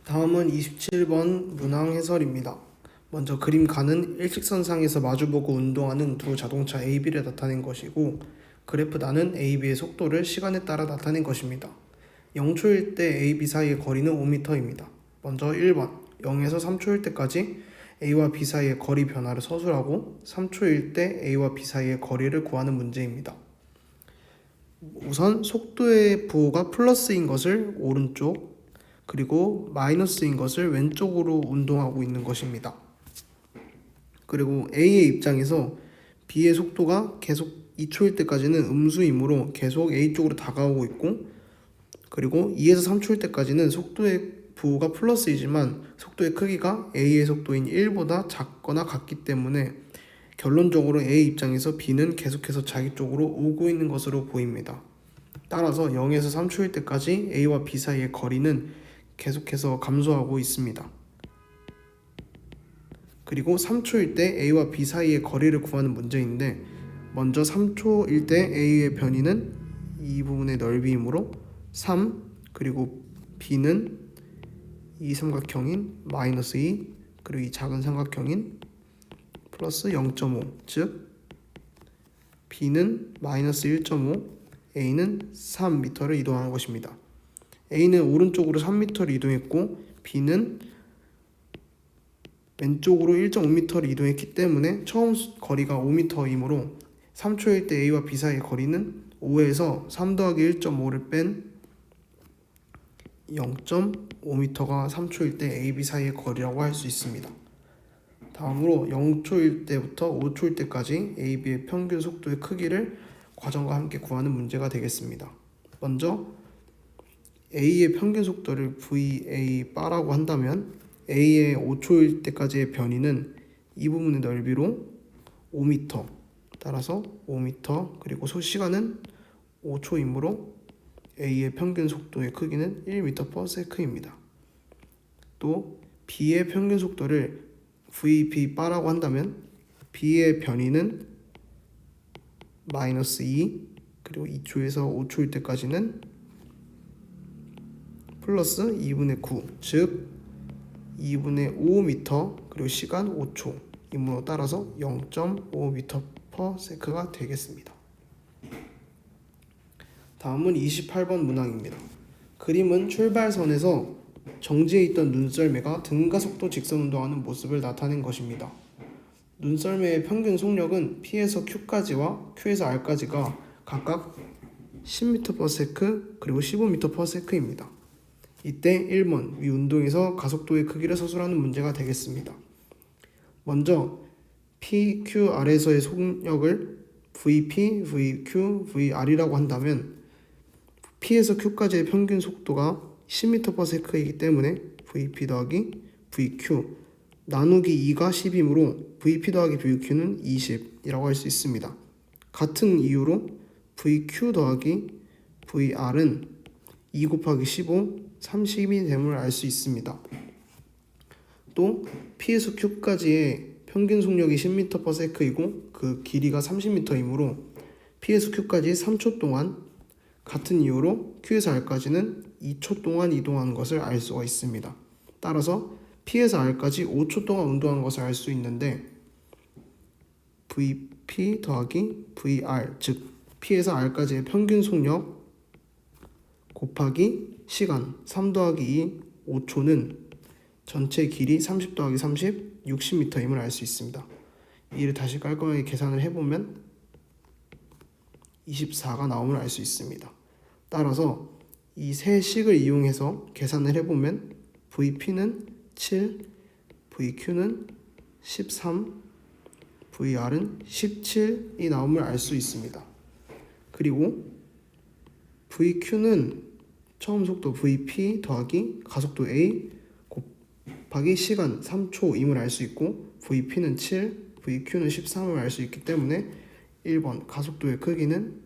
다음은 27번 문항 해설입니다. 먼저 그림 가는 일직선상에서 마주보고 운동하는 두 자동차 A, B를 나타낸 것이고, 그래프 나는 A, B의 속도를 시간에 따라 나타낸 것입니다. 0초일 때 A, B 사이의 거리는 5m입니다. 먼저 1번 0에서 3초일 때까지 A와 B 사이의 거리 변화를 서술하고 3초일 때 A와 B 사이의 거리를 구하는 문제입니다. 우선 속도의 부호가 플러스인 것을 오른쪽, 그리고 마이너스인 것을 왼쪽으로 운동하고 있는 것입니다. 그리고 A의 입장에서 B의 속도가 계속 2초일 때까지는 음수이므로 계속 A 쪽으로 다가오고 있고, 그리고 2에서 3초일 때까지는 속도의 부호가 플러스이지만 속도의 크기가 A의 속도인 1보다 작거나 같기 때문에 결론적으로 A 입장에서 B는 계속해서 자기 쪽으로 오고 있는 것으로 보입니다. 따라서 0에서 3초일 때까지 A와 B 사이의 거리는 계속해서 감소하고 있습니다. 그리고 3초일 때 A와 B 사이의 거리를 구하는 문제인데, 먼저 3초일 때 A의 변이는 이 부분의 넓이이므로 3, 그리고 B는 이 삼각형인 마이너스 2, 그리고 이 작은 삼각형인 플러스 0.5, 즉 B는 마이너스 1.5, A는 3m를 이동하는 것입니다. A는 오른쪽으로 3m를 이동했고 B는 왼쪽으로 1.5m를 이동했기 때문에 처음 거리가 5m이므로 3초일 때 A와 B 사이의 거리는 5에서 3 더하기 1.5를 뺀 0.5m가 3초일 때 A, B 사이의 거리라고 할 수 있습니다. 다음으로 0초일 때부터 5초일 때까지 A, B의 평균 속도의 크기를 과정과 함께 구하는 문제가 되겠습니다. 먼저 A의 평균 속도를 VA 바라고 한다면 A의 5초일 때까지의 변이는 이 부분의 넓이로 5m, 따라서 5m, 그리고 시간은 5초이므로 A의 평균 속도의 크기는 1m/s입니다. 또 B의 평균 속도를 VB 바라고 한다면 B의 변이는 마이너스 2, 그리고 2초에서 5초일 때까지는 플러스 2분의 9, 즉 2분의 5m, 그리고 시간 5초이므로 따라서 0.5m/s가 되겠습니다. 다음은 28번 문항입니다. 그림은 출발선에서 정지해 있던 눈썰매가 등가속도 직선 운동하는 모습을 나타낸 것입니다. 눈썰매의 평균 속력은 P에서 Q까지와 Q에서 R까지가 각각 10m/s 그리고 15m/s입니다. 이때 1번 위 운동에서 가속도의 크기를 서술하는 문제가 되겠습니다. 먼저 P, Q, R에서의 속력을 VP, VQ, VR이라고 한다면 P에서 Q까지의 평균 속도가 10m/s이기 때문에 VP 더하기 VQ 나누기 2가 10이므로 VP 더하기 VQ는 20이라고 할 수 있습니다. 같은 이유로 VQ 더하기 VR은 2 곱하기 15, 30이 됨을 알 수 있습니다. 또 P에서 Q까지의 평균 속력이 10m/s이고 그 길이가 30m이므로 P에서 Q까지 3초 동안, 같은 이유로 Q에서 R까지는 2초 동안 이동하는 것을 알 수가 있습니다. 따라서 P에서 R까지 5초 동안 운동한 것을 알 수 있는데 VP 더하기 VR, 즉 P에서 R까지의 평균 속력 곱하기 시간 3 더하기 2, 5초는 전체 길이 30 더하기 30, 60m임을 알 수 있습니다. 이를 다시 깔끔하게 계산을 해보면 24가 나옴을 알 수 있습니다. 따라서 이 세 식을 이용해서 계산을 해보면 VP는 7, VQ는 13, VR은 17이 나옴을 알 수 있습니다. 그리고 VQ는 처음 속도 VP 더하기 가속도 A 곱하기 시간 3초임을 알 수 있고, VP는 7, VQ는 13을 알 수 있기 때문에 1번 가속도의 크기는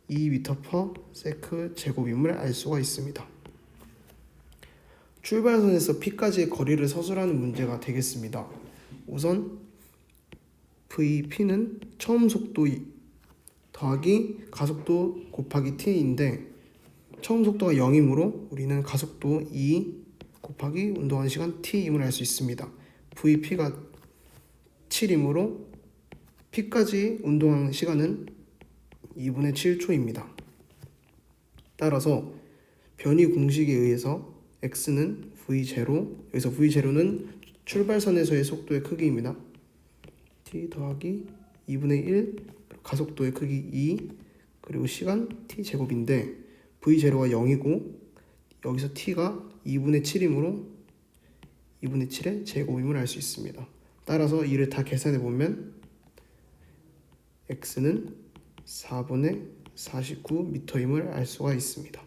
2m/s 제곱임을 알 수가 있습니다. 출발선에서 P까지의 거리를 서술하는 문제가 되겠습니다. 우선 VP는 처음 속도 더하기 가속도 곱하기 t인데 처음 속도가 0이므로 우리는 가속도 2 곱하기 운동하는 시간 t임을 알 수 있습니다. VP가 7이므로 P까지 운동하는 시간은 2분의 7초입니다. 따라서 변이 공식에 의해서 x는 v0, 여기서 v0는 출발선에서의 속도의 크기입니다. t 더하기 2분의 1, 가속도의 크기 2, 그리고 시간 t제곱인데 v0가 0이고 여기서 t가 2분의 7이므로 2분의 7의 제곱임을 알 수 있습니다. 따라서 이를 다 계산해 보면 x는 4분의 49m임을 알 수가 있습니다.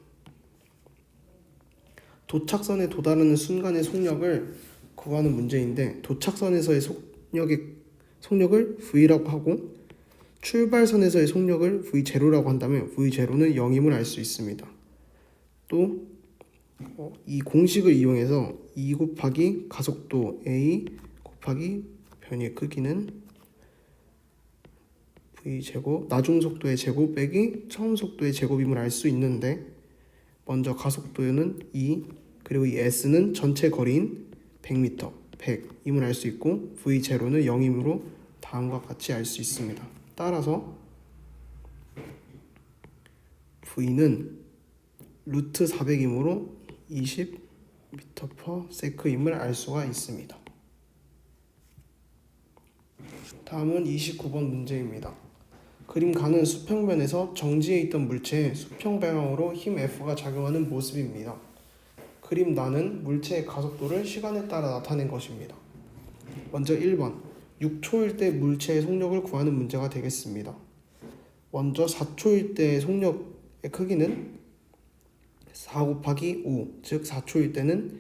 도착선에 도달하는 순간의 속력을 구하는 문제인데 도착선에서의 속력을 V라고 하고 출발선에서의 속력을 V0라고 한다면 V0는 0임을 알 수 있습니다. 또 이 공식을 이용해서 2 곱하기 가속도 A 곱하기 변이의 크기는 V제곱 나중속도의 제곱 빼기 처음속도의 제곱임을 알 수 있는데 먼저 가속도는 2 그리고 이 S는 전체 거리인 100m 100임을 알 수 있고 V0는 0이므로 다음과 같이 알 수 있습니다. 따라서 V는 루트 400이므로 20m/s임을 알 수가 있습니다. 다음은 29번 문제입니다. 그림 가는 수평면에서 정지해 있던 물체에 수평 방향으로 힘 F가 작용하는 모습입니다. 그림 나는 물체의 가속도를 시간에 따라 나타낸 것입니다. 먼저 1번 6초일 때 물체의 속력을 구하는 문제가 되겠습니다. 먼저 4초일 때의 속력의 크기는 4 곱하기 5, 즉 4초일 때는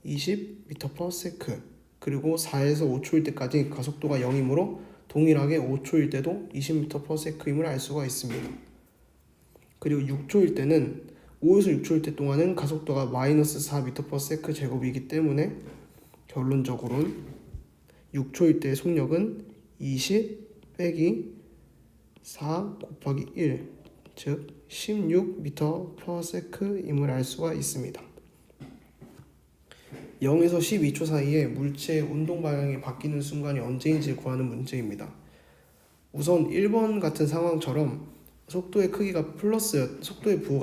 20m/s 그리고 4에서 5초일 때까지 가속도가 0이므로 동일하게 5초일 때도 20m/s임을 알 수가 있습니다. 그리고 6초일 때는 5에서 6초일 때 동안은 가속도가 마이너스 4m/s 제곱이기 때문에 결론적으로는 6초일 때의 속력은 20 빼기 4 곱하기 1, 즉 16m/s임을 알 수가 있습니다. 0에서 12초 사이에 물체의 운동 방향이 바뀌는 순간이 언제인지 구하는 문제입니다. 우선 1번 같은 상황처럼 속도의 부호가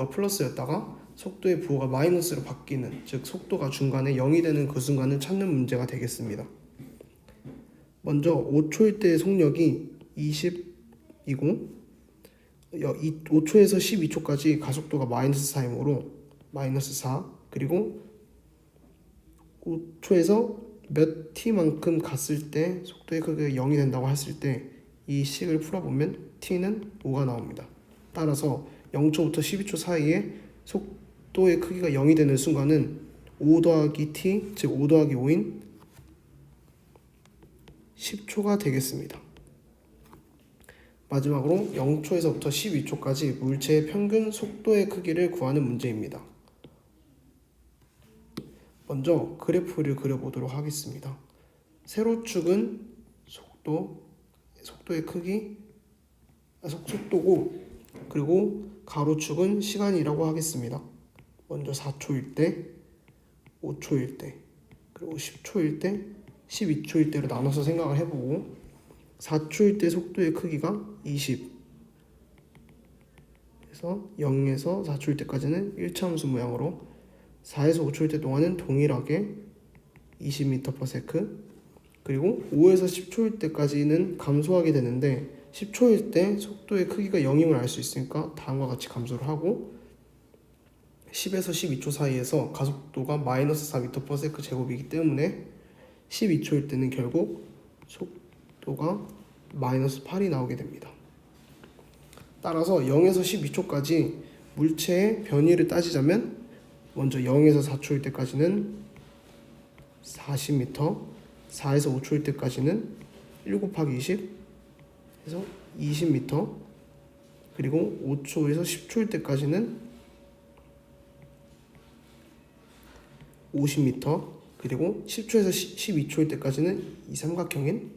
플러스였다가 속도의 부호가 마이너스로 바뀌는, 즉 속도가 중간에 0이 되는 그 순간을 찾는 문제가 되겠습니다. 먼저 5초일 때의 속력이 20이고 5초에서 12초까지 가속도가 마이너스 4이므로 마이너스 4, 그리고 5초에서 몇 t만큼 갔을 때 속도의 크기가 0이 된다고 했을 때 이 식을 풀어보면 t는 5가 나옵니다. 따라서 0초부터 12초 사이에 속도의 크기가 0이 되는 순간은 5 더하기 t, 즉 5 더하기 5인 10초가 되겠습니다. 마지막으로 0초에서부터 12초까지 물체의 평균 속도의 크기를 구하는 문제입니다. 먼저 그래프를 그려보도록 하겠습니다. 세로축은 속도의 크기, 속도고, 그리고 가로축은 시간이라고 하겠습니다. 먼저 4초일 때, 5초일 때, 그리고 10초일 때, 12초일 때로 나눠서 생각을 해보고 4초일 때 속도의 크기가 20, 그래서 0에서 4초일 때까지는 1차함수 모양으로 4에서 5초일 때 동안은 동일하게 20m/s, 그리고 5에서 10초일 때까지는 감소하게 되는데 10초일 때 속도의 크기가 0임을 알 수 있으니까 다음과 같이 감소를 하고 10에서 12초 사이에서 가속도가 마이너스 4m/s 제곱이기 때문에 12초일 때는 결국 속도가 마이너스 8이 나오게 됩니다. 따라서 0에서 12초까지 물체의 변이를 따지자면 먼저 0에서 4초일 때까지는 40m, 4에서 5초일 때까지는 1 곱하기 20 해서 20m, 그리고 5초에서 10초일 때까지는 50m, 그리고 10초에서 12초일 때까지는 이 삼각형인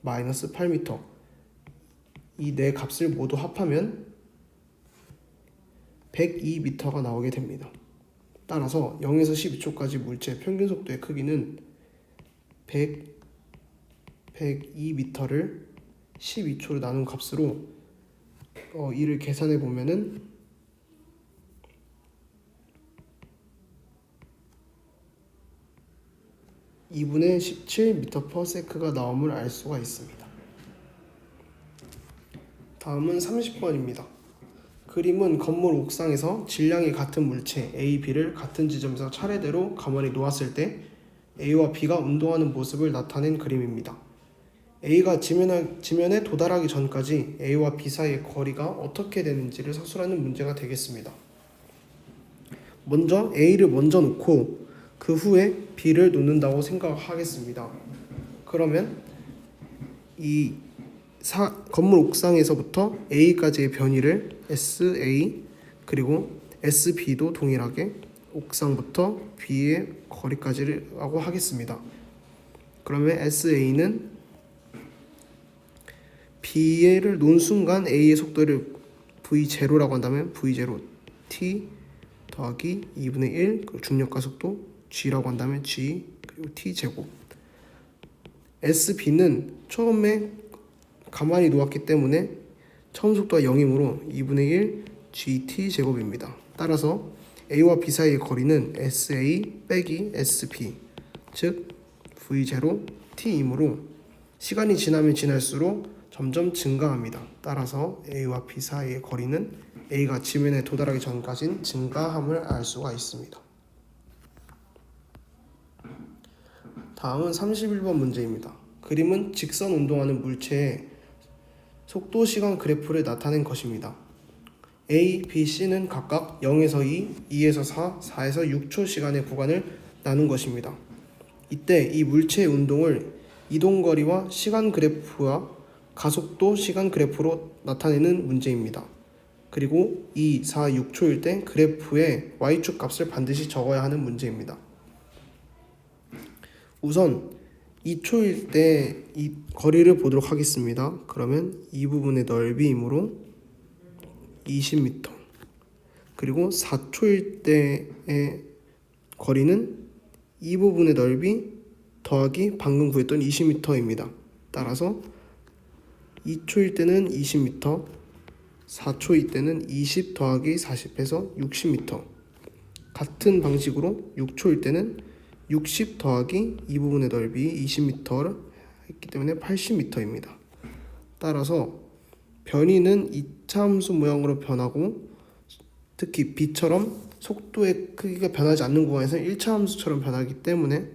마이너스 8m, 이 네 값을 모두 합하면 102m가 나오게 됩니다. 따라서 0에서 12초까지 물체의 평균 속도의 크기는 102m를 12초로 나눈 값으로 이를 계산해 보면은 2분의 17m/s가 나옴을 알 수가 있습니다. 다음은 30번입니다. 그림은 건물 옥상에서 질량이 같은 물체 A, B를 같은 지점에서 차례대로 가만히 놓았을 때 A와 B가 운동하는 모습을 나타낸 그림입니다. A가 지면에 도달하기 전까지 A와 B 사이의 거리가 어떻게 되는지를 서술하는 문제가 되겠습니다. 먼저 A를 먼저 놓고 그 후에 B를 놓는다고 생각하겠습니다. 그러면 이 건물 옥상에서부터 A까지의 변이를 SA 그리고 SB도 동일하게 옥상부터 B의 거리까지라고 하겠습니다. 그러면 SA는 B를 놓은 순간 A의 속도를 V0라고 한다면 V0 T 더하기 2분의 1 그리고 중력가 속도 G라고 한다면 G 그리고 T 제곱. SB는 처음에 가만히 놓았기 때문에 처음 속도가 0이므로 2분의 1 GT 제곱입니다. 따라서 A와 B 사이의 거리는 SA 빼기 SB 즉 V0 T이므로 시간이 지나면 지날수록 점점 증가합니다. 따라서 A와 B 사이의 거리는 A가 지면에 도달하기 전까지는 증가함을 알 수가 있습니다. 다음은 31번 문제입니다. 그림은 직선 운동하는 물체의 속도 시간 그래프를 나타낸 것입니다. A, B, C는 각각 0에서 2, 2에서 4, 4에서 6초 시간의 구간을 나눈 것입니다. 이때 이 물체의 운동을 이동거리와 시간 그래프와 가속도 시간 그래프로 나타내는 문제입니다. 그리고 2, 4, 6초일 때 그래프의 y축 값을 반드시 적어야 하는 문제입니다. 우선 2초일 때 이 거리를 보도록 하겠습니다. 그러면 이 부분의 넓이이므로 20m 그리고 4초일 때의 거리는 이 부분의 넓이 더하기 방금 구했던 20m입니다. 따라서 2초일 때는 20m 4초일 때는 20 더하기 40해서 60m 같은 방식으로 6초일 때는 60 더하기 이 부분의 넓이 20m를 했기 때문에 80m입니다. 따라서 변이는 2차 함수 모양으로 변하고 특히 B처럼 속도의 크기가 변하지 않는 구간에서는 1차 함수처럼 변하기 때문에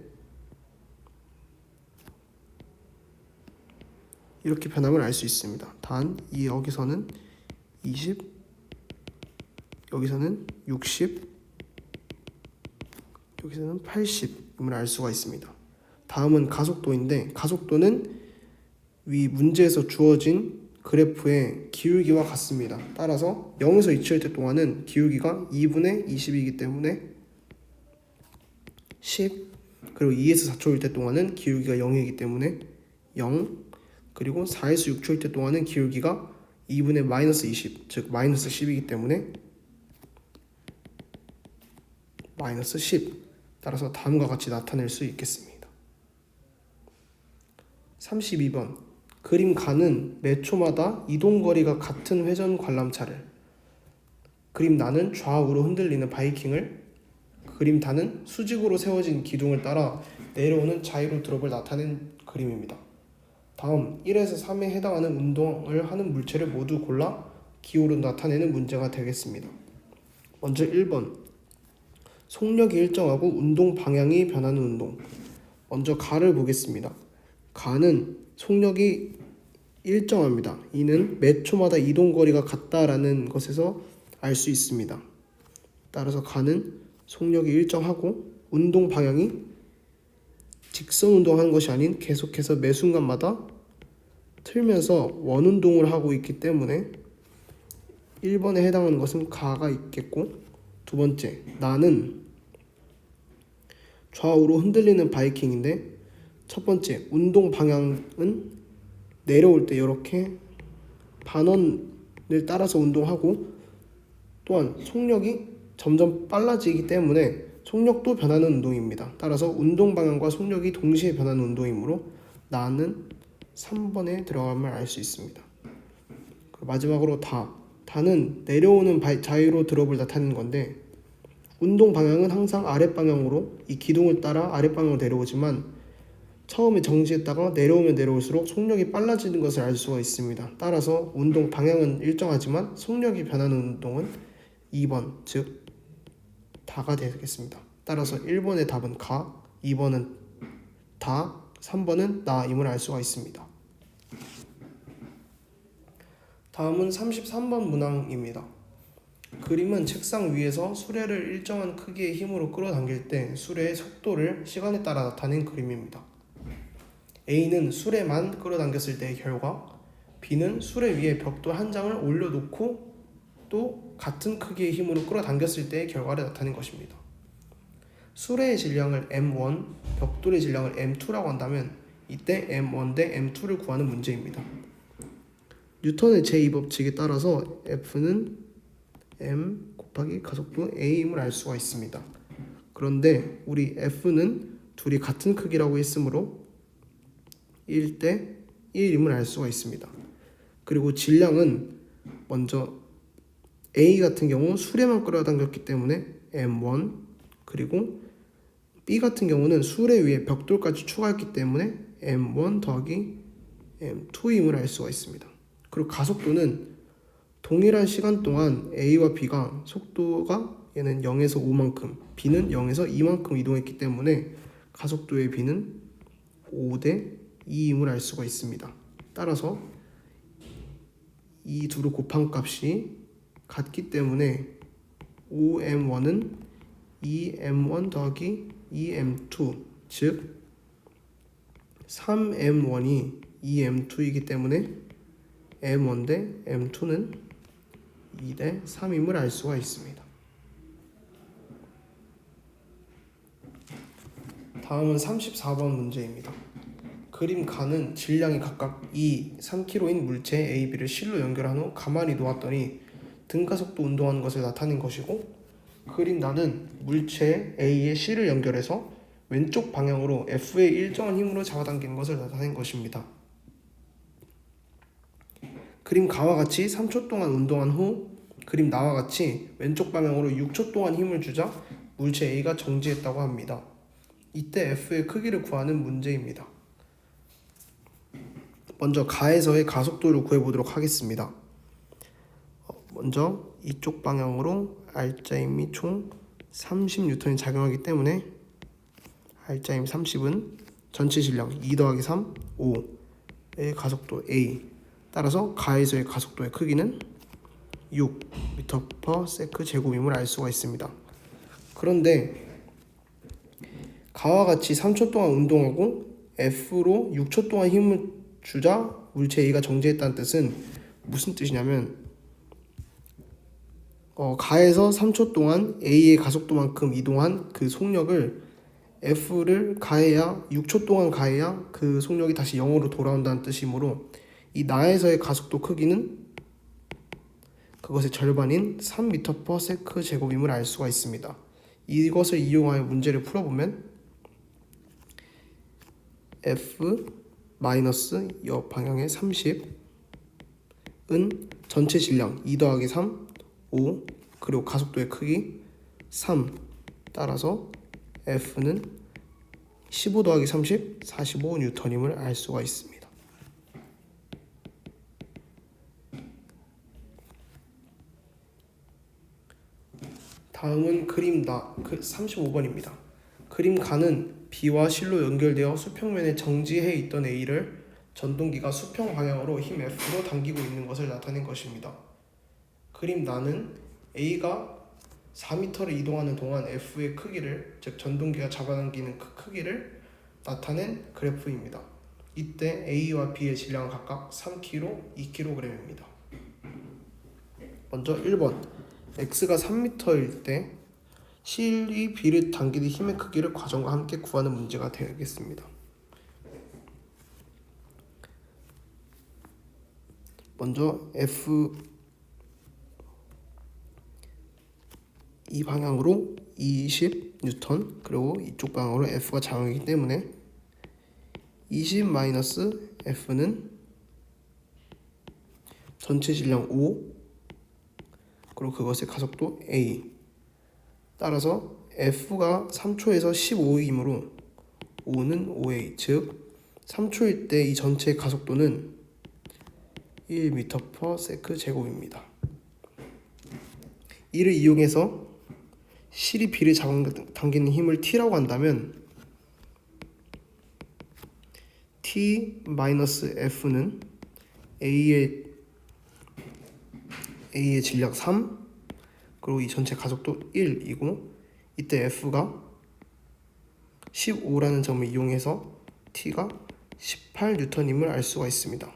이렇게 변함을 알 수 있습니다. 단 여기서는 20 여기서는 60 여기서는 80임을 알 수가 있습니다. 다음은 가속도인데 가속도는 위 문제에서 주어진 그래프의 기울기와 같습니다. 따라서 0에서 2초일 때 동안은 기울기가 2분의 20이기 때문에 10 그리고 2에서 4초일 때 동안은 기울기가 0이기 때문에 0 그리고 4에서 6초일 때 동안은 기울기가 2분의 마이너스 20 즉 마이너스 10이기 때문에 마이너스 10 따라서 다음과 같이 나타낼 수 있겠습니다. 32번 그림 가는 매 초마다 이동거리가 같은 회전 관람차를 그림 나는 좌우로 흔들리는 바이킹을 그림 다는 수직으로 세워진 기둥을 따라 내려오는 자이로 드롭을 나타낸 그림입니다. 다음 1에서 3에 해당하는 운동을 하는 물체를 모두 골라 기호로 나타내는 문제가 되겠습니다. 먼저 1번 속력이 일정하고 운동 방향이 변하는 운동. 먼저 가를 보겠습니다. 가는 속력이 일정합니다. 이는 몇 초마다 이동거리가 같다라는 것에서 알 수 있습니다. 따라서 가는 속력이 일정하고 운동 방향이 직선 운동하는 것이 아닌 계속해서 매 순간마다 틀면서 원운동을 하고 있기 때문에 1번에 해당하는 것은 가가 있겠고 두 번째, 나는 좌우로 흔들리는 바이킹인데 첫 번째, 운동 방향은 내려올 때 이렇게 반원을 따라서 운동하고 또한 속력이 점점 빨라지기 때문에 속력도 변하는 운동입니다. 따라서 운동 방향과 속력이 동시에 변하는 운동이므로 나는 3번에 들어감을 알 수 있습니다. 마지막으로 다는 내려오는 자유로 드롭을 나타내는 건데 운동 방향은 항상 아랫방향으로 이 기둥을 따라 아랫방향으로 내려오지만 처음에 정지했다가 내려오면 내려올수록 속력이 빨라지는 것을 알 수가 있습니다. 따라서 운동 방향은 일정하지만 속력이 변하는 운동은 2번, 즉 다가 되겠습니다. 따라서 1번의 답은 가, 2번은 다, 3번은 나임을 알 수가 있습니다. 다음은 33번 문항입니다. 그림은 책상 위에서 수레를 일정한 크기의 힘으로 끌어당길 때 수레의 속도를 시간에 따라 나타낸 그림입니다. A는 수레만 끌어당겼을 때의 결과, B는 수레 위에 벽돌 한 장을 올려놓고 또 같은 크기의 힘으로 끌어당겼을 때의 결과를 나타낸 것입니다. 수레의 질량을 M1, 벽돌의 질량을 M2라고 한다면 이때 M1 대 M2를 구하는 문제입니다. 뉴턴의 제2법칙에 따라서 F는 M 곱하기 가속도 A임을 알 수가 있습니다. 그런데 우리 F는 둘이 같은 크기라고 했으므로 1대 1임을 알 수가 있습니다. 그리고 질량은 먼저 A 같은 경우 수레만 끌어당겼기 때문에 M1, 그리고 B 같은 경우는 수레 위에 벽돌까지 추가했기 때문에 M1 더하기 M2임을 알 수가 있습니다. 그리고 가속도는 동일한 시간 동안 A와 B가 속도가 얘는 0에서 5만큼, B는 0에서 2만큼 이동했기 때문에 가속도의 B는 5대 2임을 알 수가 있습니다. 따라서 이 둘을 곱한 값이 같기 때문에 5m1은 2m1 더하기 2m2, 즉 3m1이 2m2이기 때문에 m1 대 m2는 2대 3임을 알 수가 있습니다. 다음은 34번 문제입니다. 그림 가는 질량이 각각 2, 3kg인 물체 A, B를 실로 연결한 후 가만히 놓았더니 등가속도 운동하는 것을 나타낸 것이고, 그림 나는 물체 A의 C를 연결해서 왼쪽 방향으로 F의 일정한 힘으로 잡아당기는 것을 나타낸 것입니다. 그림 가와 같이 3초 동안 운동한 후 그림 나와 같이 왼쪽 방향으로 6초 동안 힘을 주자 물체 A가 정지했다고 합니다. 이때 F의 크기를 구하는 문제입니다. 먼저 가에서의 가속도를 구해보도록 하겠습니다. 먼저 이쪽 방향으로 R자임이 총 30N이 작용하기 때문에 R자임 30은 전체 질량 2 더하기 3, 5의 가속도 A, 따라서 가에서의 가속도의 크기는 6m/s 제곱임을 알 수가 있습니다. 그런데 가와 같이 3초 동안 운동하고 F로 6초 동안 힘을 주자 물체 A가 정지했다는 뜻은 무슨 뜻이냐면 가에서 3초 동안 A의 가속도만큼 이동한 그 속력을 F를 가해야 6초 동안 가해야 그 속력이 다시 0으로 돌아온다는 뜻이므로 이 나에서의 가속도 크기는 그것의 절반인 3m/s 제곱임을 알 수가 있습니다. 이것을 이용하여 문제를 풀어보면 F 마이너스 옆 방향의 30은 전체 질량 2 더하기 3, 5, 그리고 가속도의 크기 3, 따라서 F는 15 더하기 30, 45N임을 알 수가 있습니다. 다음은 그림 35번입니다. 그림 가는 B와 C로 연결되어 수평면에 정지해 있던 A를 전동기가 수평 방향으로 힘 F로 당기고 있는 것을 나타낸 것입니다. 그림 나는 A가 4m를 이동하는 동안 F의 크기를, 즉 전동기가 잡아당기는 그 크기를 나타낸 그래프입니다. 이때 A와 B의 질량은 각각 3kg, 2kg입니다. 먼저 1번 X가 3m일 때 C이 B를 당기는 힘의 크기를 과정과 함께 구하는 문제가 되겠습니다. 먼저 F 이 방향으로 20N, 그리고 이쪽 방향으로 F가 작용이기 때문에 20-F는 전체 질량 5, 그리고 그것의 가속도 A. 따라서 F가 3초에서 15이므로 5는 5A, 즉 3초일 때 이 전체의 가속도는 1m/s 제곱입니다. 이를 이용해서 실이 B를 잡아당기는 힘을 T라고 한다면 T-F는 A의 질량 3, 그리고 이 전체 가속도 1이고, 이때 F가 15라는 점을 이용해서 T가 18N임을 알 수가 있습니다.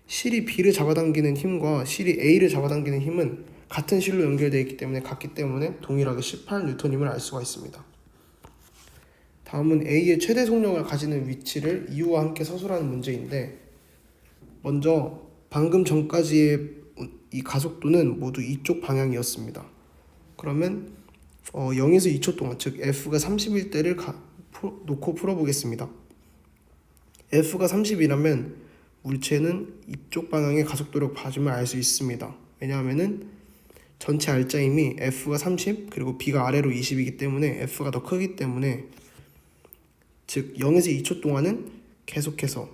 실이 B를 잡아당기는 힘과 실이 A를 잡아당기는 힘은 같은 실로 연결되어 있기 때문에 같기 때문에 동일하게 18N임을 알 수가 있습니다. 다음은 A의 최대 속력을 가지는 위치를 이유와 함께 서술하는 문제인데, 먼저 방금 전까지의 이 가속도는 모두 이쪽 방향이었습니다. 그러면 0에서 2초 동안, 즉 F가 30일 때를 놓고 풀어보겠습니다. F가 30이라면 물체는 이쪽 방향의 가속도를 봐주면 알 수 있습니다. 왜냐하면은 전체 알짜임이 F가 30 그리고 B가 아래로 20이기 때문에 F가 더 크기 때문에, 즉 0에서 2초 동안은 계속해서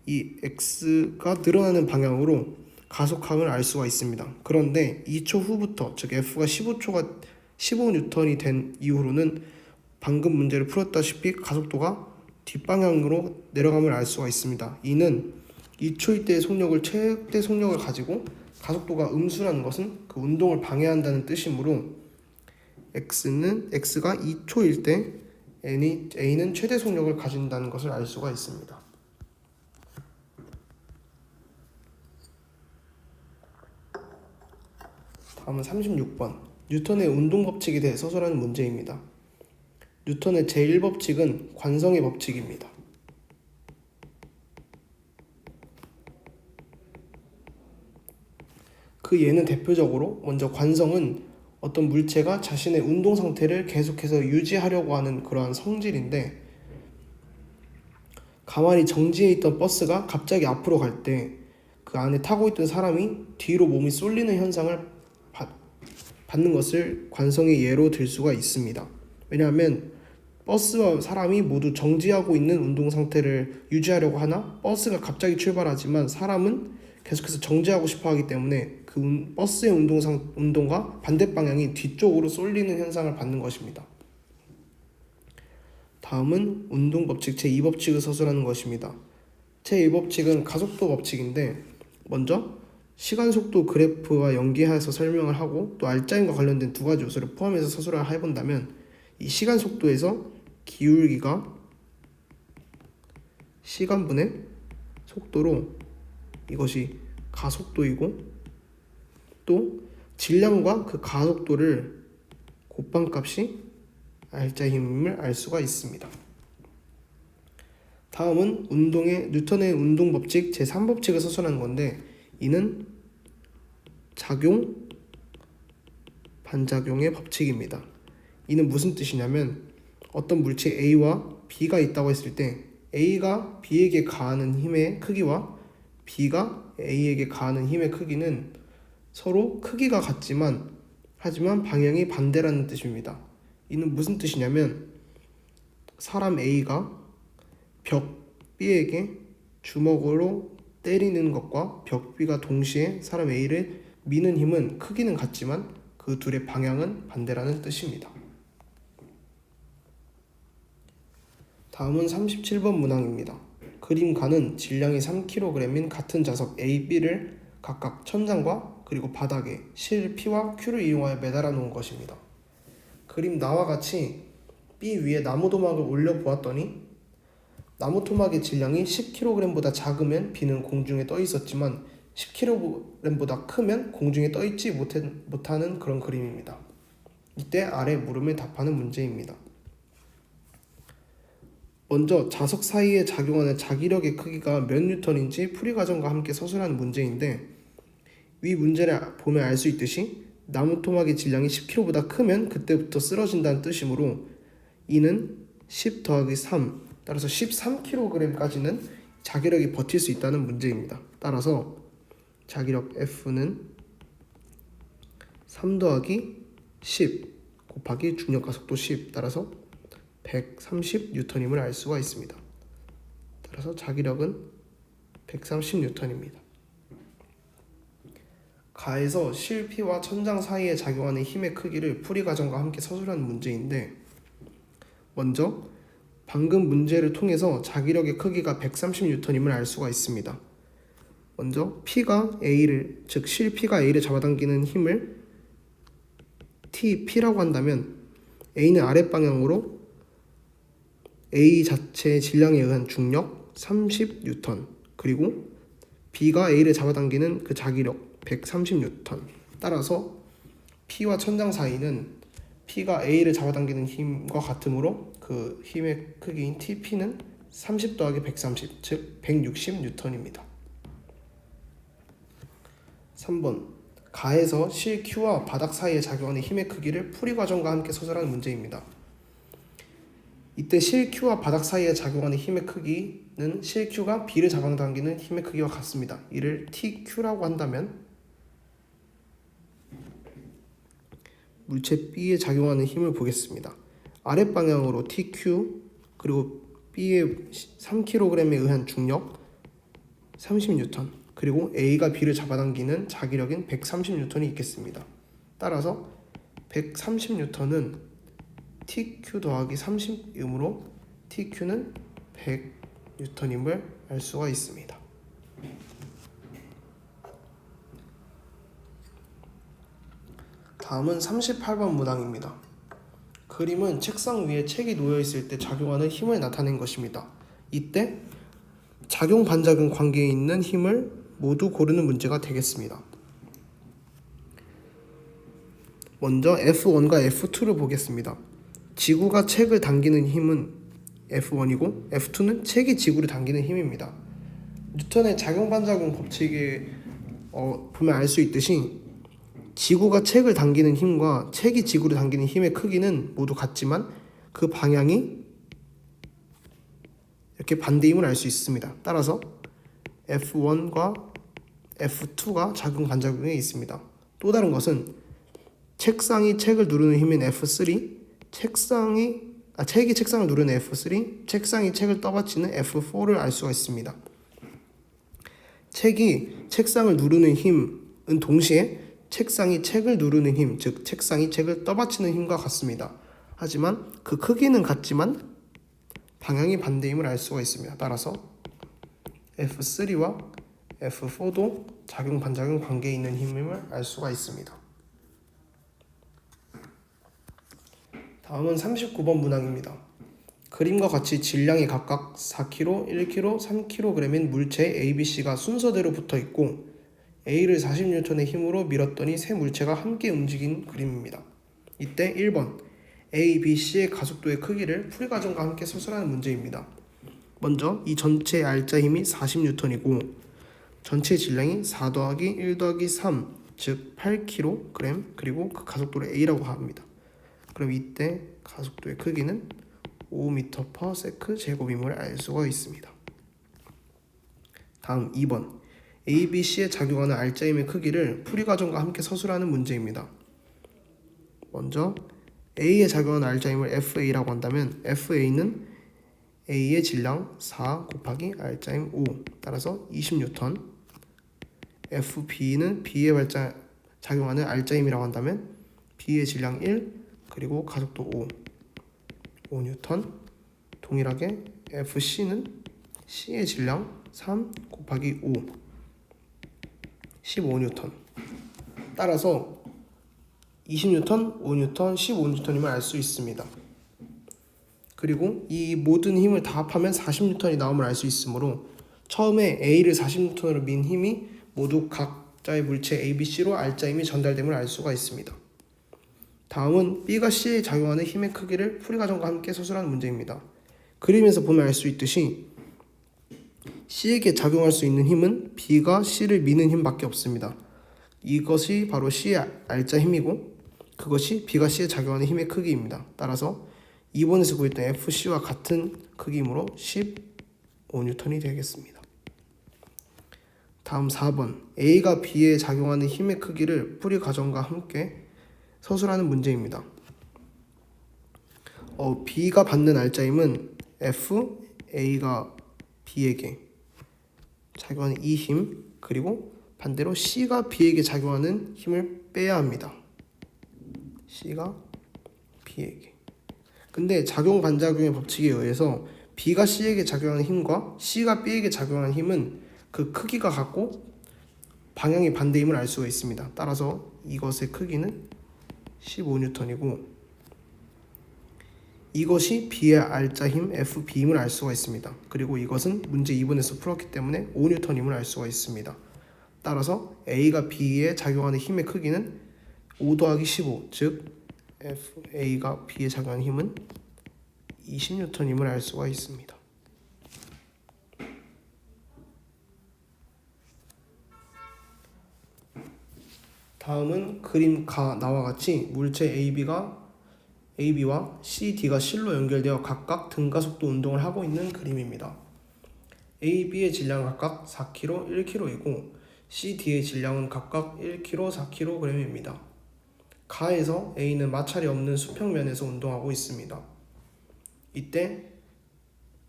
이 X가 늘어나는 방향으로 가속함을 알 수가 있습니다. 그런데 2초 후부터, 즉 F가 15N이 된 이후로는 방금 문제를 풀었다시피 가속도가 뒷방향으로 내려감을 알 수가 있습니다. 이는 2초일 때의 속력을 최대 속력을 가지고 가속도가 음수라는 것은 그 운동을 방해한다는 뜻이므로 X가 2초일 때 A는 최대 속력을 가진다는 것을 알 수가 있습니다. 다음은 36번 뉴턴의 운동 법칙에 대해 서술하는 문제입니다. 뉴턴의 제1법칙은 관성의 법칙입니다. 그 예는 대표적으로 먼저 관성은 어떤 물체가 자신의 운동 상태를 계속해서 유지하려고 하는 그러한 성질인데, 가만히 정지해 있던 버스가 갑자기 앞으로 갈 때 그 안에 타고 있던 사람이 뒤로 몸이 쏠리는 현상을 받는 것을 관성의 예로 들 수가 있습니다. 왜냐하면 버스와 사람이 모두 정지하고 있는 운동 상태를 유지하려고 하나, 버스가 갑자기 출발하지만 사람은 계속해서 정지하고 싶어 하기 때문에 그 버스의 운동과 반대 방향이 뒤쪽으로 쏠리는 현상을 받는 것입니다. 다음은 운동 법칙 제2법칙을 서술하는 것입니다. 제2법칙은 가속도 법칙인데, 먼저 시간 속도 그래프와 연계해서 설명을 하고 또 알짜임과 관련된 두 가지 요소를 포함해서 서술을 해본다면, 이 시간 속도에서 기울기가 시간분의 속도로 이것이 가속도이고, 또 질량과 그 가속도를 곱한값이 알짜힘을 알 수가 있습니다. 다음은 뉴턴의 운동 법칙 제3법칙을 서술하는 건데, 이는 작용, 반작용의 법칙입니다. 이는 무슨 뜻이냐면, 어떤 물체 A와 B가 있다고 했을 때 A가 B에게 가하는 힘의 크기와 B가 A에게 가하는 힘의 크기는 서로 크기가 같지만 하지만 방향이 반대라는 뜻입니다. 이는 무슨 뜻이냐면, 사람 A가 벽 B에게 주먹으로 때리는 것과 벽 B가 동시에 사람 A를 미는 힘은 크기는 같지만 그 둘의 방향은 반대라는 뜻입니다. 다음은 37번 문항입니다. 그림가는 질량이 3kg인 같은 자석 A, B를 각각 천장과 그리고 바닥에 실 P와 Q를 이용하여 매달아 놓은 것입니다. 그림 나와 같이 B 위에 나무 도막을 올려 보았더니 나무 토막의 질량이 10kg보다 작으면 B는 공중에 떠 있었지만 10kg보다 크면 공중에 떠 있지 못하는 그런 그림입니다. 이때 아래 물음에 답하는 문제입니다. 먼저 자석 사이에 작용하는 자기력의 크기가 몇 뉴턴인지 풀이 과정과 함께 서술하는 문제인데, 위 문제를 보면 알 수 있듯이 나무 토막의 질량이 10kg보다 크면 그때부터 쓰러진다는 뜻이므로 이는 10 더하기 3, 따라서 13kg까지는 자기력이 버틸 수 있다는 문제입니다. 따라서 자기력 F는 3 더하기 10 곱하기 중력 가속도 10, 따라서 130N임을 알 수가 있습니다. 따라서 자기력은 130N입니다. 가에서 실피와 천장 사이에 작용하는 힘의 크기를 풀이 과정과 함께 서술하는 문제인데, 먼저 방금 문제를 통해서 자기력의 크기가 130N임을 알 수가 있습니다. 먼저 P가 A를, 즉 실P가 A를 잡아당기는 힘을 TP라고 한다면 A는 아랫방향으로 A 자체의 질량에 의한 중력 30N, 그리고 B가 A를 잡아당기는 그 자기력 130N. 따라서 P와 천장 사이는 P가 A를 잡아당기는 힘과 같으므로 그 힘의 크기인 TP는 30 더하기 130, 즉 160N입니다. 3번 가에서 실 Q와 바닥 사이에 작용하는 힘의 크기를 풀이 과정과 함께 서술하는 문제입니다. 이때 실 Q와 바닥 사이에 작용하는 힘의 크기는 실 Q가 B를 잡아당기는 힘의 크기와 같습니다. 이를 TQ라고 한다면 물체 B에 작용하는 힘을 보겠습니다. 아랫방향으로 TQ, 그리고 B의 3kg에 의한 중력 30N, 그리고 A가 B를 잡아당기는 자기력인 130N이 있겠습니다. 따라서 130N은 TQ 더하기 30이므로 TQ는 100N임을 알 수가 있습니다. 다음은 38번 문항입니다. 그림은 책상 위에 책이 놓여 있을 때 작용하는 힘을 나타낸 것입니다. 이때 작용 반작용 관계에 있는 힘을 모두 고르는 문제가 되겠습니다. 먼저 F1과 F2를 보겠습니다. 지구가 책을 당기는 힘은 F1이고 F2는 책이 지구를 당기는 힘입니다. 뉴턴의 작용 반작용 법칙에 보면 알 수 있듯이 지구가 책을 당기는 힘과 책이 지구를 당기는 힘의 크기는 모두 같지만 그 방향이 이렇게 반대임을 알 수 있습니다. 따라서 F1과 F2가 작용 반작용에 있습니다. 또 다른 것은 책상이 책을 누르는 힘인 F3, 책이 책상을 누르는 F3, 책상이 책을 떠받치는 F4를 알 수가 있습니다. 책이 책상을 누르는 힘은 동시에 책상이 책을 누르는 힘, 즉 책상이 책을 떠받치는 힘과 같습니다. 하지만 그 크기는 같지만 방향이 반대임을 알 수가 있습니다. 따라서 F3와 F4도 작용 반작용 관계에 있는 힘임을 알 수가 있습니다. 다음은 39번 문항입니다. 그림과 같이 질량이 각각 4kg, 1kg, 3kg인 물체 ABC가 순서대로 붙어 있고 A를 40N의 힘으로 밀었더니 세 물체가 함께 움직인 그림입니다. 이때 1번 A, B, C의 가속도의 크기를 풀이 과정과 함께 서술하는 문제입니다. 먼저 이 전체의 알짜 힘이 40N이고 전체 질량이 4 더하기 1 더하기 3, 즉 8kg, 그리고 그 가속도를 A라고 합니다. 그럼 이때 가속도의 크기는 5m/s 제곱임을 알 수가 있습니다. 다음 2번 A, B, C에 작용하는 알짜 힘의 크기를 풀이 과정과 함께 서술하는 문제입니다. 먼저 A에 작용하는 알짜 힘을 FA라고 한다면 FA는 A의 질량 4 곱하기 알짜 힘 5, 따라서 20N. FB는 B에 작용하는 알짜 힘이라고 한다면 B의 질량 1, 그리고 가속도 5N. 동일하게 FC는 C의 질량 3 곱하기 5, 15N. 따라서 20N, 5N, 15N임을 알 수 있습니다. 그리고 이 모든 힘을 다 합하면 40N이 나옴을 알 수 있으므로 처음에 A를 40N으로 민 힘이 모두 각자의 물체 A, B, C로 알짜 힘이 전달됨을 알 수가 있습니다. 다음은 B가 C에 작용하는 힘의 크기를 풀이 과정과 함께 서술하는 문제입니다. 그림에서 보면 알 수 있듯이 C에게 작용할 수 있는 힘은 B가 C를 미는 힘밖에 없습니다. 이것이 바로 C의 알짜 힘이고 그것이 B가 C에 작용하는 힘의 크기입니다. 따라서 2번에서 구했던 FC와 같은 크기이므로 15N이 되겠습니다. 다음 4번 A가 B에 작용하는 힘의 크기를 풀이 과정과 함께 서술하는 문제입니다. B가 받는 알짜 힘은 F, A가 B에게 작용하는 이 힘, 그리고 반대로 C가 B에게 작용하는 힘을 빼야 합니다. C가 B에게. 근데 작용 반작용의 법칙에 의해서 B가 C에게 작용하는 힘과 C가 B에게 작용하는 힘은 그 크기가 같고 방향이 반대임을 알 수가 있습니다. 따라서 이것의 크기는 15N이고 이것이 B의 알짜 힘 FB임을 알 수가 있습니다. 그리고 이것은 문제 2번에서 풀었기 때문에 5N임을 알 수가 있습니다. 따라서 A가 B에 작용하는 힘의 크기는 5 더하기 15, 즉 A가 B에 작용하는 힘은 20N임을 알 수가 있습니다. 다음은 그림 나와 같이 물체 AB와 CD가 실로 연결되어 각각 등가속도 운동을 하고 있는 그림입니다. AB의 질량은 각각 4kg, 1kg이고 CD의 질량은 각각 1kg, 4kg입니다. 가에서 A는 마찰이 없는 수평면에서 운동하고 있습니다. 이때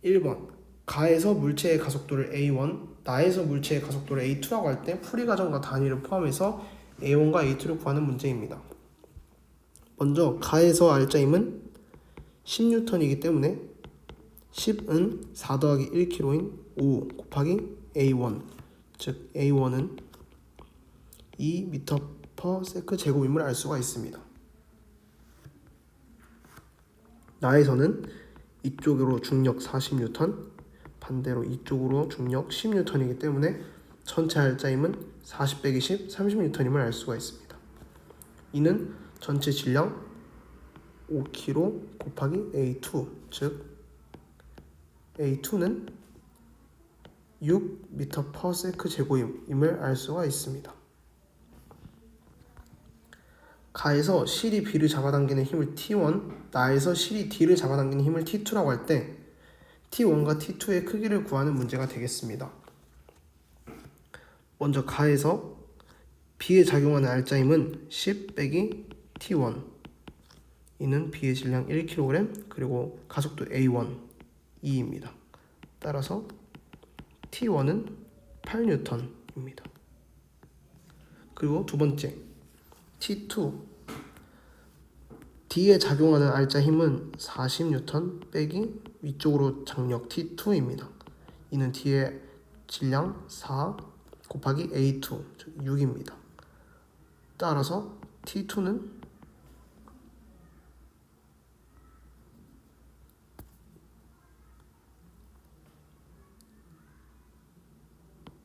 1번 가에서 물체의 가속도를 A1, 나에서 물체의 가속도를 A2라고 할 때 풀이 과정과 단위를 포함해서 A1과 A2를 구하는 문제입니다. 먼저 가에서 알짜 힘은 10N이기 때문에 10은 4 더하기 1kg인 5 곱하기 A1, 즉 A1은 2m/s 제곱임을 알 수가 있습니다. 나에서는 이쪽으로 중력 40N, 반대로 이쪽으로 중력 10N이기 때문에 전체 알짜 힘은 40 빼기 10, 30N임을 알 수가 있습니다. 이는 전체 질량 5kg 곱하기 A2, 즉 A2는 6m/s 제곱임을 알 수가 있습니다. 가에서 실이 B를 잡아당기는 힘을 T1, 나에서 실이 D를 잡아당기는 힘을 T2라고 할 때 T1과 T2의 크기를 구하는 문제가 되겠습니다. 먼저 가에서 B에 작용하는 알짜 힘은 10 빼기 T1, 이는 B의 질량 1kg, 그리고 가속도 A1, 2입니다. 따라서 T1은 8N입니다. 그리고 두 번째 T2, D에 작용하는 알짜 힘은 40N 빼기 위쪽으로 장력 T2입니다. 이는 D의 질량 4 곱하기 A2, 즉 6입니다. 따라서 T2는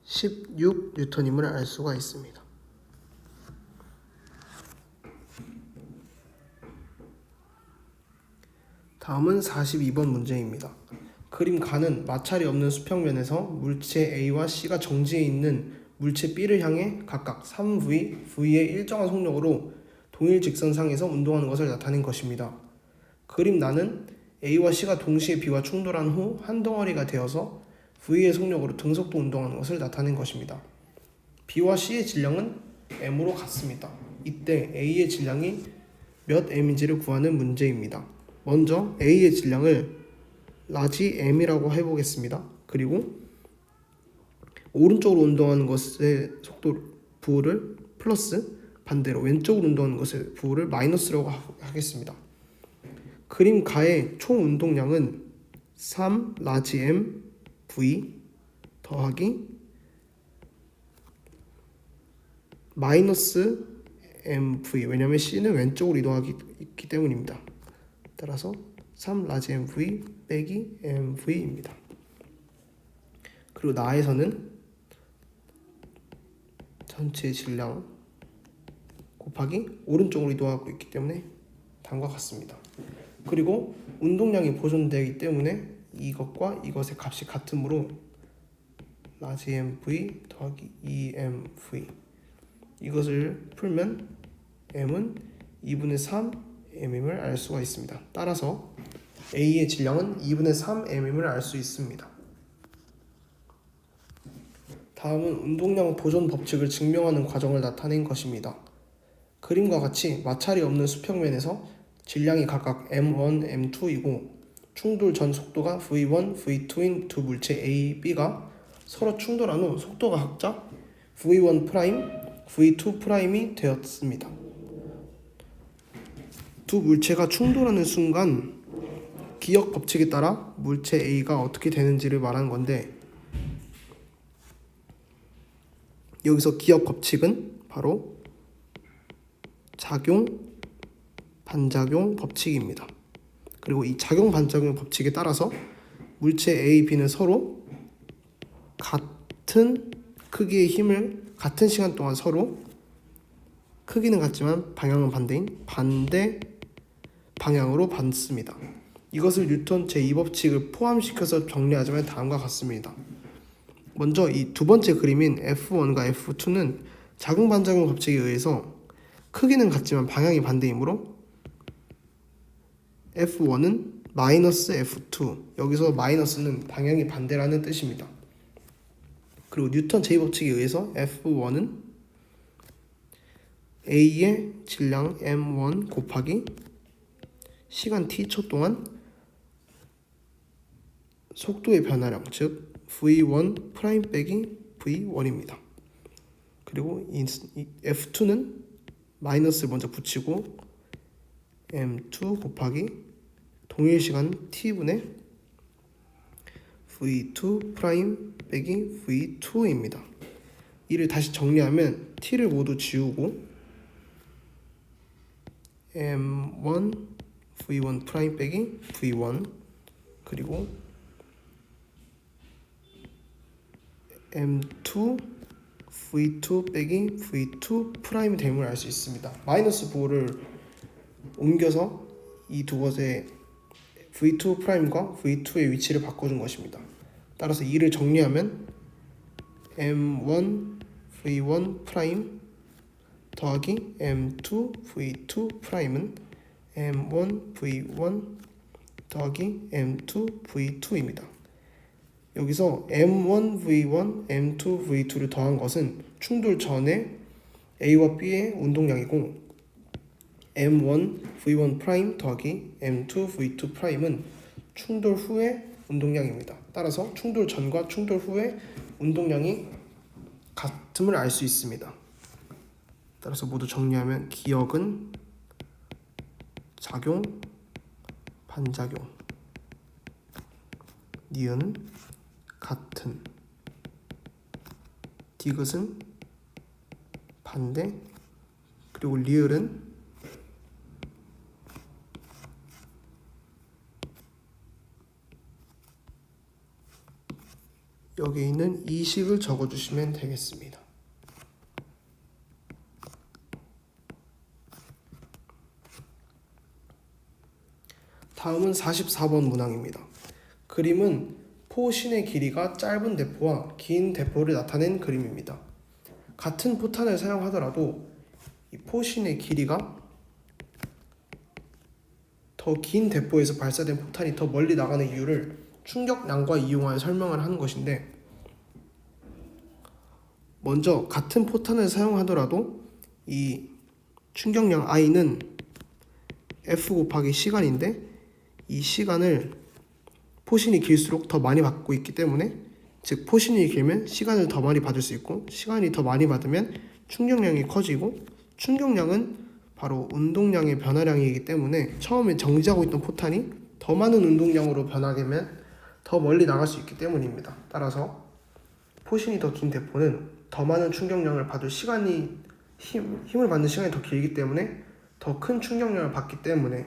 16N임을 알 수가 있습니다. 다음은 42번 문제입니다. 그림 가는 마찰이 없는 수평면에서 물체 A와 C가 정지해 있는 물체 B를 향해 각각 3V, V의 일정한 속력으로 동일 직선상에서 운동하는 것을 나타낸 것입니다. 그림 나는 A와 C가 동시에 B와 충돌한 후 한 덩어리가 되어서 V의 속력으로 등속도 운동하는 것을 나타낸 것입니다. B와 C의 질량은 M으로 같습니다. 이때 A의 질량이 몇 M인지를 구하는 문제입니다. 먼저 A의 질량을 라지 M이라고 해보겠습니다. 그리고 오른쪽으로 운동하는 것의 속도 부호를 플러스, 반대로 왼쪽으로 운동하는 것의 부호를 마이너스라고 하겠습니다. 그림 가의 총 운동량은 3 라지 M V 더하기 마이너스 MV, 왜냐하면 C는 왼쪽으로 이동하기 때문입니다. 따라서 3 라지 MV 빼기 MV입니다. 그리고 나에서는 전체 질량 곱하기 오른쪽으로 이동하고 있기 때문에 다음과 같습니다. 그리고 운동량이 보존되기 때문에 이것과 이것의 값이 같으므로 라지 MV 더하기 EMV, 이것을 풀면 m은 2분의 3mm을 알 수가 있습니다. 따라서 A의 질량은 2분의 3mm을 알 수 있습니다. 다음은 운동량 보존 법칙을 증명하는 과정을 나타낸 것입니다. 그림과 같이 마찰이 없는 수평면에서 질량이 각각 m1, m2이고 충돌 전 속도가 v1, v2인 두 물체 A, B가 서로 충돌한 후 속도가 각자 v1', v2'이 되었습니다. 두 물체가 충돌하는 순간 기억 법칙에 따라 물체 A가 어떻게 되는지를 말하는 건데, 여기서 기억 법칙은 바로 작용, 반작용 법칙입니다. 그리고 이 작용, 반작용 법칙에 따라서 물체 A, B는 서로 같은 크기의 힘을 같은 시간 동안 서로 크기는 같지만 방향은 반대인 반대 방향으로 받습니다. 이것을 뉴턴 제2법칙을 포함시켜서 정리하자면 다음과 같습니다. 먼저 이 두 번째 그림인 F1과 F2는 작용 반작용 법칙에 의해서 크기는 같지만 방향이 반대이므로 F1은 마이너스 F2, 여기서 마이너스는 방향이 반대라는 뜻입니다. 그리고 뉴턴 제2법칙에 의해서 F1은 A의 질량 m1 곱하기 시간 t 초 동안 속도의 변화량, 즉 v1 프라임 빼기 v1입니다. 그리고 이 F2는 마이너스를 먼저 붙이고 m2 곱하기 동일 시간 t분의 v2 프라임 빼기 v2입니다. 이를 다시 정리하면 t를 모두 지우고 m1 v1 프라임 빼기 v1 그리고 m2 v2 빼기 v2 프라임이 됨을 알 수 있습니다. 마이너스 부호를 옮겨서 이 두 것의 v2 프라임과 v2의 위치를 바꿔준 것입니다. 따라서 이를 정리하면 m1 v1 프라임 더하기 m2 v2 프라임은 m1 v1 더하기 m2 v2입니다. 여기서 m1 v1, m2 v2를 더한 것은 충돌 전에 A와 B의 운동량이고 m1 v1 프라임 더하기 m2 v2 프라임은 충돌 후의 운동량입니다. 따라서 충돌 전과 충돌 후의 운동량이 같음을 알 수 있습니다. 따라서 모두 정리하면 기억은 작용, 반작용, 니은은 같은, 디귿은 반대, 그리고 리을은 여기 있는 이 식을 적어주시면 되겠습니다. 다음은 44번 문항입니다. 그림은 포신의 길이가 짧은 대포와 긴 대포를 나타낸 그림입니다. 같은 포탄을 사용하더라도 이 포신의 길이가 더 긴 대포에서 발사된 포탄이 더 멀리 나가는 이유를 충격량과 이용하여 설명을 하는 것인데, 먼저 같은 포탄을 사용하더라도 이 충격량 I는 F 곱하기 시간인데, 이 시간을 포신이 길수록 더 많이 받고 있기 때문에, 즉 포신이 길면 시간을 더 많이 받을 수 있고, 시간이 더 많이 받으면 충격량이 커지고, 충격량은 바로 운동량의 변화량이기 때문에 처음에 정지하고 있던 포탄이 더 많은 운동량으로 변하게 되면 더 멀리 나갈 수 있기 때문입니다. 따라서 포신이 더 긴 대포는 더 많은 충격량을 받을 시간이 힘을 받는 시간이 더 길기 때문에 더 큰 충격량을 받기 때문에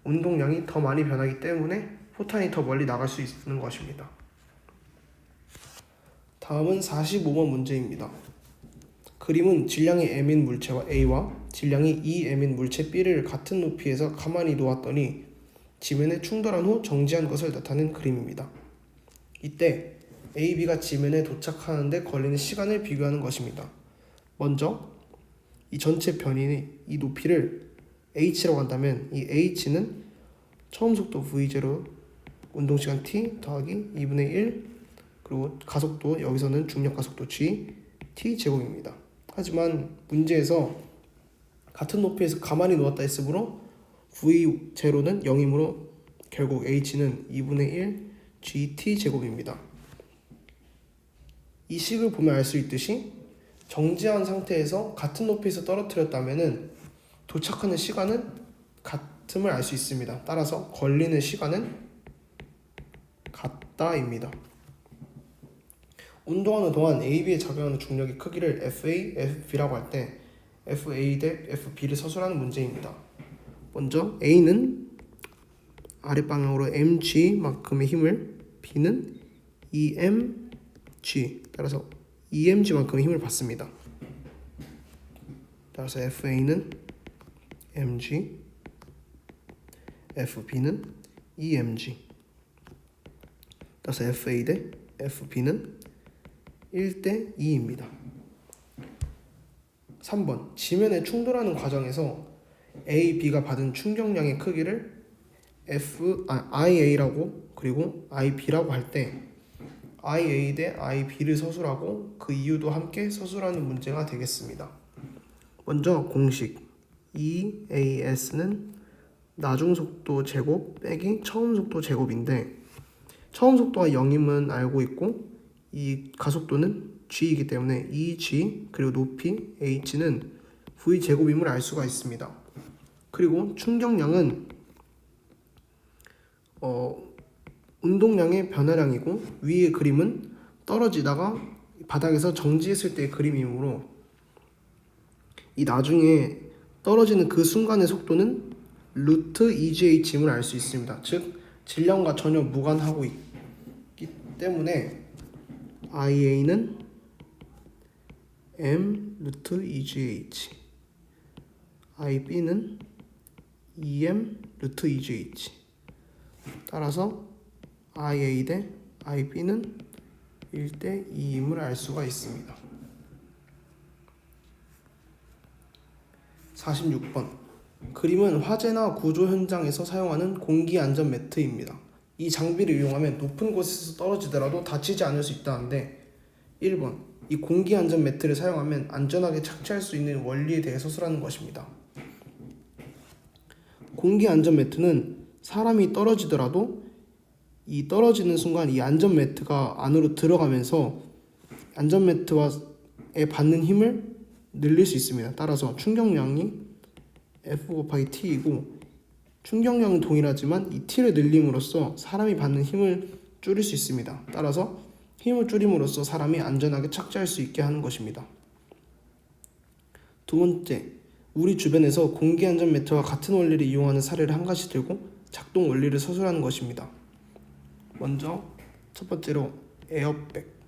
운동량이 더 많이 변하기 때문에 포탄이 더 멀리 나갈 수 있는 것입니다. 다음은 45번 문제입니다. 그림은 질량이 m인 물체와 A와 질량이 2m인 물체 B를 같은 높이에서 가만히 놓았더니 지면에 충돌한 후 정지한 것을 나타낸 그림입니다. 이때 A, B가 지면에 도착하는 데 걸리는 시간을 비교하는 것입니다. 먼저 이 전체 변인의 이 높이를 h라고 한다면 이 h는 처음 속도 v0 운동시간 t 더하기 2분의 1 그리고 가속도 여기서는 중력 가속도 g t 제곱입니다. 하지만 문제에서 같은 높이에서 가만히 놓았다 했으므로 v0는 0이므로 결국 h는 2분의 1 gt 제곱입니다. 이 식을 보면 알 수 있듯이 정지한 상태에서 같은 높이에서 떨어뜨렸다면 도착하는 시간은 같음을 알 수 있습니다. 따라서 걸리는 시간은 같다입니다. 운동하는 동안 AB에 작용하는 중력의 크기를 FA, FB라고 할 때 FA 대 FB를 서술하는 문제입니다. 먼저 A는 아랫방향으로 mg만큼의 힘을, B는 emg, 따라서 emg만큼의 힘을 받습니다. 따라서 FA는 mg, FB는 emg. 따라서 FA 대 FB는 1대 2입니다. 3번 지면에 충돌하는 과정에서 A, B가 받은 충격량의 크기를 IA라고 그리고 IB라고 할 때 IA 대 IB를 서술하고 그 이유도 함께 서술하는 문제가 되겠습니다. 먼저 공식 EAS는 나중속도 제곱 빼기 처음속도 제곱인데 처음 속도가 0임은 알고 있고 이 가속도는 g이기 때문에 이 g 그리고 높이 h는 v 제곱임을 알 수가 있습니다. 그리고 충격량은 운동량의 변화량이고 위의 그림은 떨어지다가 바닥에서 정지했을 때의 그림이므로 이 나중에 떨어지는 그 순간의 속도는 루트 EGH임을 알 수 있습니다. 즉 질량과 전혀 무관하고 있기 때문에 IA는 m 루트 EGH, IB는 EM 루트 EGH. 따라서 IA 대 IB는 1대 2임을 알 수가 있습니다. 46번 그림은 화재나 구조 현장에서 사용하는 공기 안전 매트입니다. 이 장비를 이용하면 높은 곳에서 떨어지더라도 다치지 않을 수 있다는데 1번 이 공기 안전 매트를 사용하면 안전하게 착지할 수 있는 원리에 대해 서술하는 것입니다. 공기 안전 매트는 사람이 떨어지더라도 이 떨어지는 순간 이 안전 매트가 안으로 들어가면서 안전 매트에 받는 힘을 늘릴 수 있습니다. 따라서 충격량이 F 곱하기 T이고 충격량은 동일하지만 이 T를 늘림으로써 사람이 받는 힘을 줄일 수 있습니다. 따라서 힘을 줄임으로써 사람이 안전하게 착지할 수 있게 하는 것입니다. 두 번째, 우리 주변에서 공기 안전 매트와 같은 원리를 이용하는 사례를 한 가지 들고 작동 원리를 서술하는 것입니다. 먼저 첫 번째로 에어백.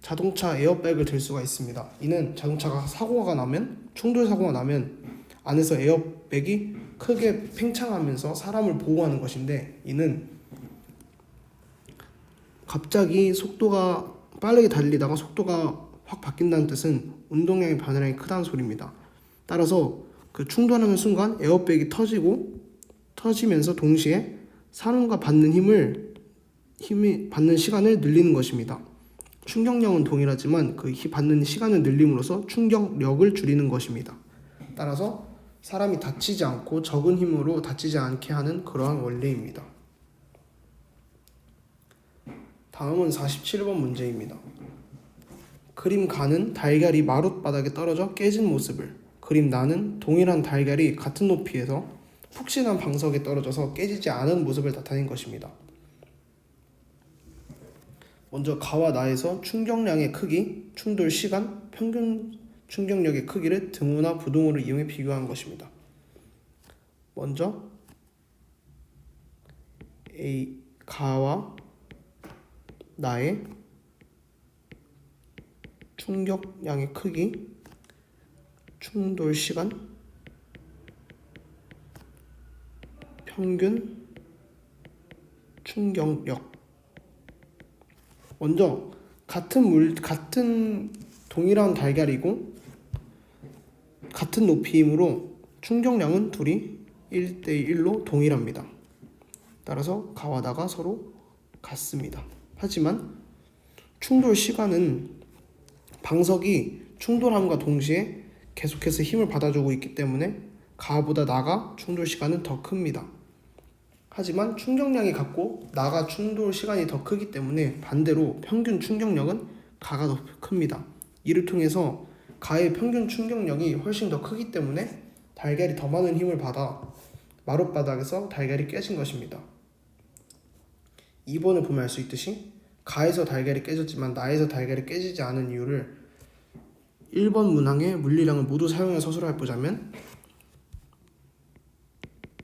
자동차 에어백을 들 수가 있습니다. 이는 자동차가 충돌 사고가 나면 안에서 에어백이 크게 팽창하면서 사람을 보호하는 것인데 이는 갑자기 속도가 빠르게 달리다가 속도가 확 바뀐다는 뜻은 운동량의 변화량이 크다는 소리입니다. 따라서 그 충돌하는 순간 에어백이 터지면서 동시에 사람과 받는 받는 시간을 늘리는 것입니다. 충격량은 동일하지만 그 받는 시간을 늘림으로써 충격력을 줄이는 것입니다. 따라서 사람이 다치지 않고 적은 힘으로 다치지 않게 하는 그러한 원리입니다. 다음은 47번 문제입니다. 그림 가는 달걀이 마룻바닥에 떨어져 깨진 모습을, 그림 나는 동일한 달걀이 같은 높이에서 푹신한 방석에 떨어져서 깨지지 않은 모습을 나타낸 것입니다. 먼저 가와 나에서 충격량의 크기, 충돌 시간, 평균 충격력의 크기를 등호나 부등호를 이용해 비교한 것입니다. 먼저 가와 나의 충격량의 크기, 충돌 시간, 평균 충격력. 먼저 같은 동일한 달걀이고 같은 높이이므로 충격량은 둘이 1대1로 동일합니다. 따라서 가와 나가 서로 같습니다. 하지만 충돌 시간은 방석이 충돌함과 동시에 계속해서 힘을 받아주고 있기 때문에 가보다 나가 충돌 시간은 더 큽니다. 하지만 충격량이 같고 나가 충돌 시간이 더 크기 때문에 반대로 평균 충격력은 가가 더 큽니다. 이를 통해서 가의 평균 충격력이 훨씬 더 크기 때문에 달걀이 더 많은 힘을 받아 마룻바닥에서 달걀이 깨진 것입니다. 2번을 보면 알 수 있듯이 가에서 달걀이 깨졌지만 나에서 달걀이 깨지지 않은 이유를 1번 문항의 물리량을 모두 사용해 서술해 보자면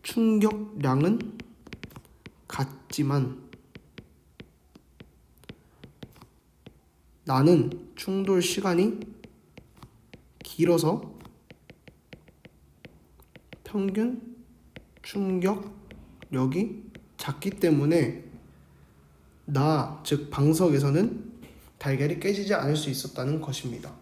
충격량은 같지만 나는 충돌 시간이 길어서 평균 충격력이 작기 때문에 즉 방석에서는 달걀이 깨지지 않을 수 있었다는 것입니다.